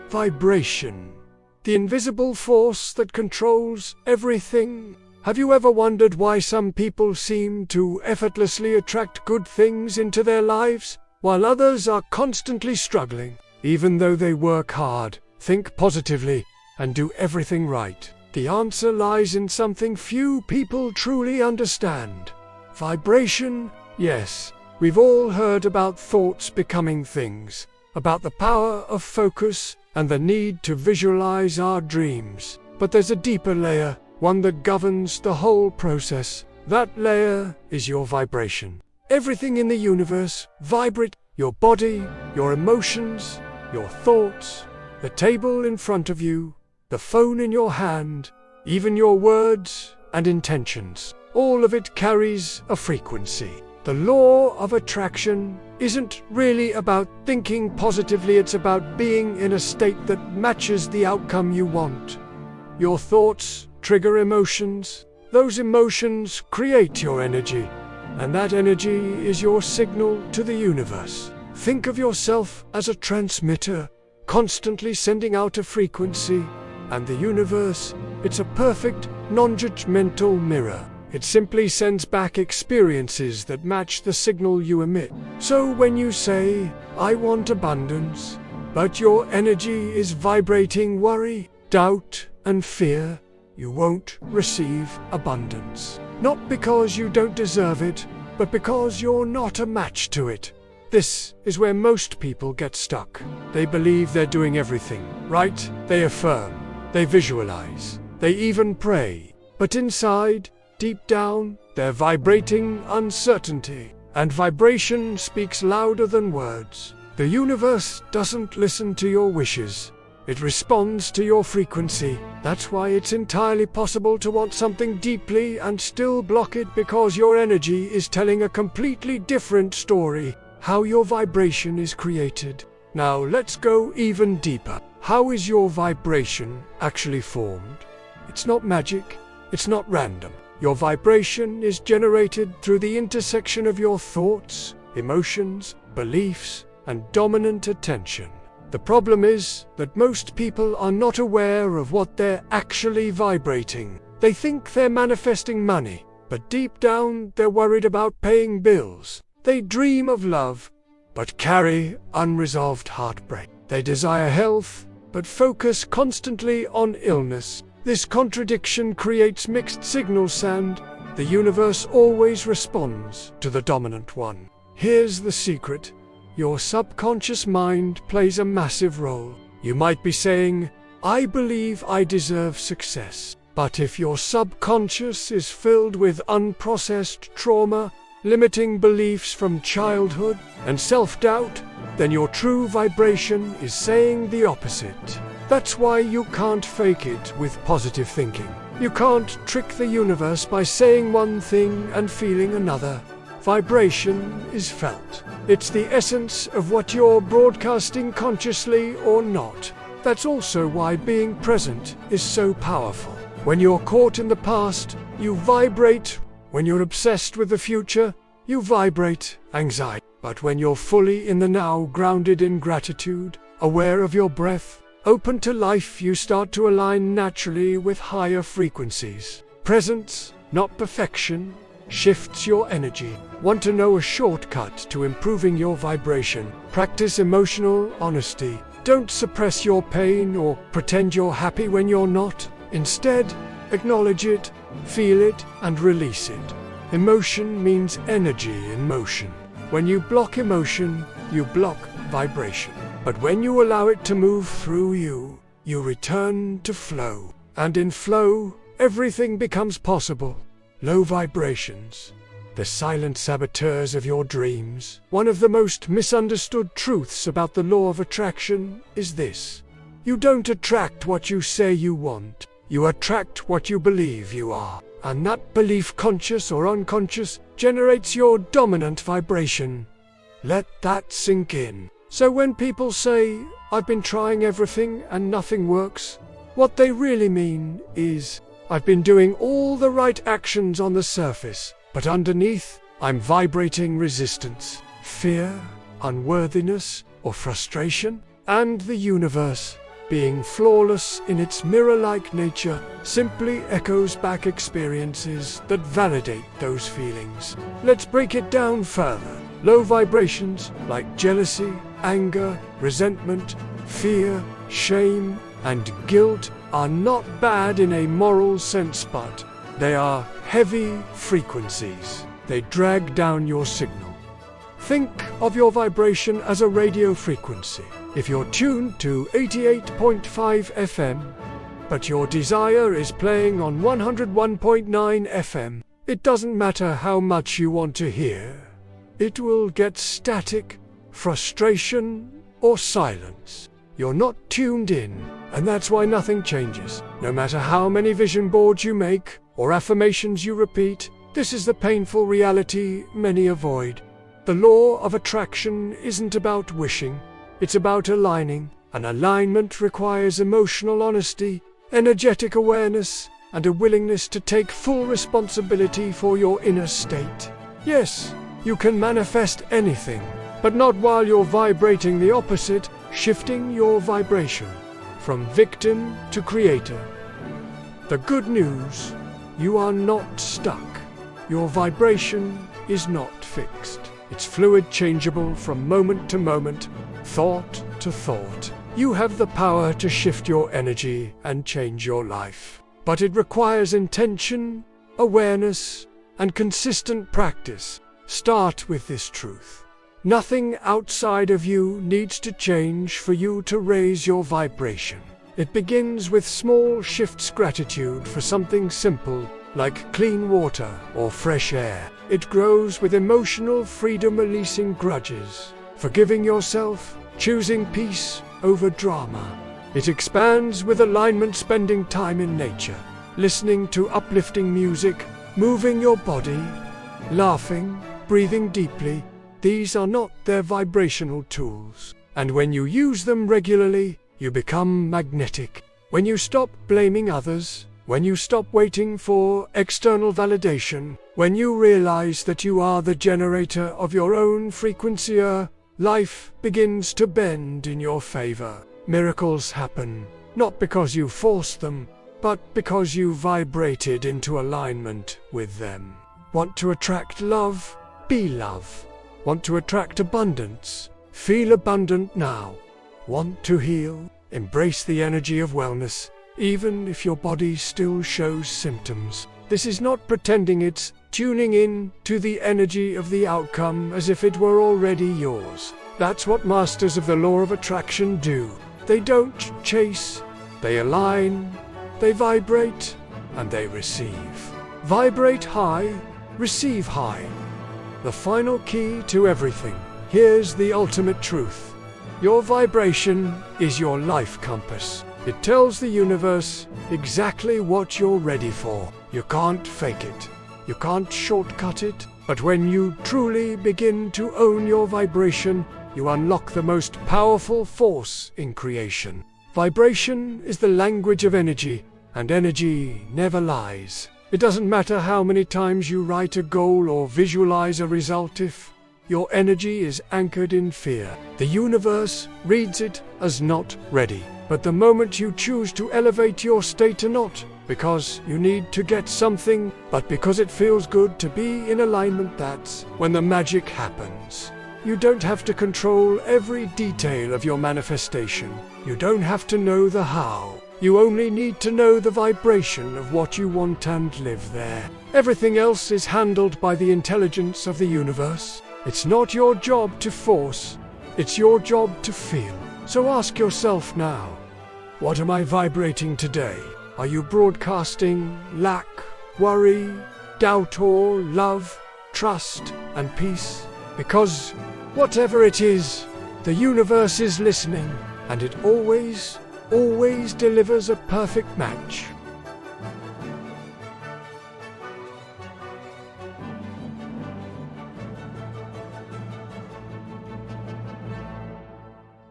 Vibration. The invisible force that controls everything. Have you ever wondered why some people seem to effortlessly attract good things into their lives, while others are constantly struggling, even though they work hard, think positively, and do everything right? The answer lies in something few people truly understand. Vibration. Yes, we've all heard about thoughts becoming things, about the power of focus and the need to visualize our dreams. But there's a deeper layer, one that governs the whole process. That layer is your vibration. Everything in the universe vibrates: your body, your emotions, your thoughts, the table in front of you, the phone in your hand, even your words and intentions. All of it carries a frequency. The law of attraction isn't really about thinking positively, it's about being in a state that matches the outcome you want. Your thoughts trigger emotions. Those emotions create your energy, and that energy is your signal to the universe. Think of yourself as a transmitter, constantly sending out a frequency, and the universe, it's a perfect, non-judgmental mirror. It simply sends back experiences that match the signal you emit. So when you say, "I want abundance," but your energy is vibrating worry, doubt, and fear, you won't receive abundance. Not because you don't deserve it, but because you're not a match to it. This is where most people get stuck. They believe they're doing everything right, they affirm, they visualize, they even pray. But inside, deep down, they're vibrating uncertainty. And vibration speaks louder than words. The universe doesn't listen to your wishes. It responds to your frequency. That's why it's entirely possible to want something deeply and still block it, because your energy is telling a completely different story. How your vibration is created. Now let's go even deeper. How is your vibration actually formed? It's not magic. It's not random. Your vibration is generated through the intersection of your thoughts, emotions, beliefs, and dominant attention. The problem is that most people are not aware of what they're actually vibrating. They think they're manifesting money, but deep down they're worried about paying bills. They dream of love, but carry unresolved heartbreak. They desire health, but focus constantly on illness. This contradiction creates mixed signals, and the universe always responds to the dominant one. Here's the secret. Your subconscious mind plays a massive role. You might be saying, "I believe I deserve success." But if your subconscious is filled with unprocessed trauma, limiting beliefs from childhood, and self-doubt, then your true vibration is saying the opposite. That's why you can't fake it with positive thinking. You can't trick the universe by saying one thing and feeling another. Vibration is felt. It's the essence of what you're broadcasting, consciously or not. That's also why being present is so powerful. When you're caught in the past, you vibrate. When you're obsessed with the future, you vibrate anxiety. But when you're fully in the now, grounded in gratitude, aware of your breath, open to life, you start to align naturally with higher frequencies. Presence, not perfection, shifts your energy. Want to know a shortcut to improving your vibration? Practice emotional honesty. Don't suppress your pain or pretend you're happy when you're not. Instead, acknowledge it, feel it, and release it. Emotion means energy in motion. When you block emotion, you block vibration. But when you allow it to move through you, you return to flow. And in flow, everything becomes possible. Low vibrations, the silent saboteurs of your dreams. One of the most misunderstood truths about the law of attraction is this: you don't attract what you say you want, you attract what you believe you are. And that belief, conscious or unconscious, generates your dominant vibration. Let that sink in. So when people say, "I've been trying everything and nothing works," what they really mean is, "I've been doing all the right actions on the surface, but underneath, I'm vibrating resistance, fear, unworthiness, or frustration." And the universe, being flawless in its mirror-like nature, simply echoes back experiences that validate those feelings. Let's break it down further. Low vibrations like jealousy, anger, resentment, fear, shame, and guilt are not bad in a moral sense, but they are heavy frequencies. They drag down your signal. Think of your vibration as a radio frequency. If you're tuned to 88.5 FM, but your desire is playing on 101.9 FM, it doesn't matter how much you want to hear. It will get static, frustration, or silence. You're not tuned in, and that's why nothing changes. No matter how many vision boards you make, or affirmations you repeat, this is the painful reality many avoid. The law of attraction isn't about wishing, it's about aligning. An alignment requires emotional honesty, energetic awareness, and a willingness to take full responsibility for your inner state. Yes, you can manifest anything, but not while you're vibrating the opposite, shifting your vibration from victim to creator. The good news, you are not stuck. Your vibration is not fixed. It's fluid, changeable from moment to moment, thought to thought. You have the power to shift your energy and change your life. But it requires intention, awareness, and consistent practice. Start with this truth. Nothing outside of you needs to change for you to raise your vibration. It begins with small shifts. Gratitude for something simple, like clean water or fresh air. It grows with emotional freedom, releasing grudges, forgiving yourself, choosing peace over drama. It expands with alignment, spending time in nature, listening to uplifting music, moving your body, laughing, breathing deeply. These are not their vibrational tools. And when you use them regularly, you become magnetic. When you stop blaming others, when you stop waiting for external validation, when you realize that you are the generator of your own frequency, life begins to bend in your favor. Miracles happen, not because you forced them, but because you vibrated into alignment with them. Want to attract love? Be love. Want to attract abundance? Feel abundant now. Want to heal? Embrace the energy of wellness, even if your body still shows symptoms. This is not pretending, it's tuning in to the energy of the outcome as if it were already yours. That's what masters of the law of attraction do. They don't chase, they align, they vibrate, and they receive. Vibrate high, receive high. The final key to everything. Here's the ultimate truth. Your vibration is your life compass. It tells the universe exactly what you're ready for. You can't fake it. You can't shortcut it. But when you truly begin to own your vibration, you unlock the most powerful force in creation. Vibration is the language of energy, and energy never lies. It doesn't matter how many times you write a goal or visualize a result. If your energy is anchored in fear, the universe reads it as not ready. But the moment you choose to elevate your state, not because you need to get something, but because it feels good to be in alignment, that's when the magic happens. You don't have to control every detail of your manifestation. You don't have to know the how. You only need to know the vibration of what you want and live there. Everything else is handled by the intelligence of the universe. It's not your job to force, it's your job to feel. So ask yourself now, what am I vibrating today? Are you broadcasting lack, worry, doubt, or love, trust, and peace? Because whatever it is, the universe is listening, and it always delivers a perfect match.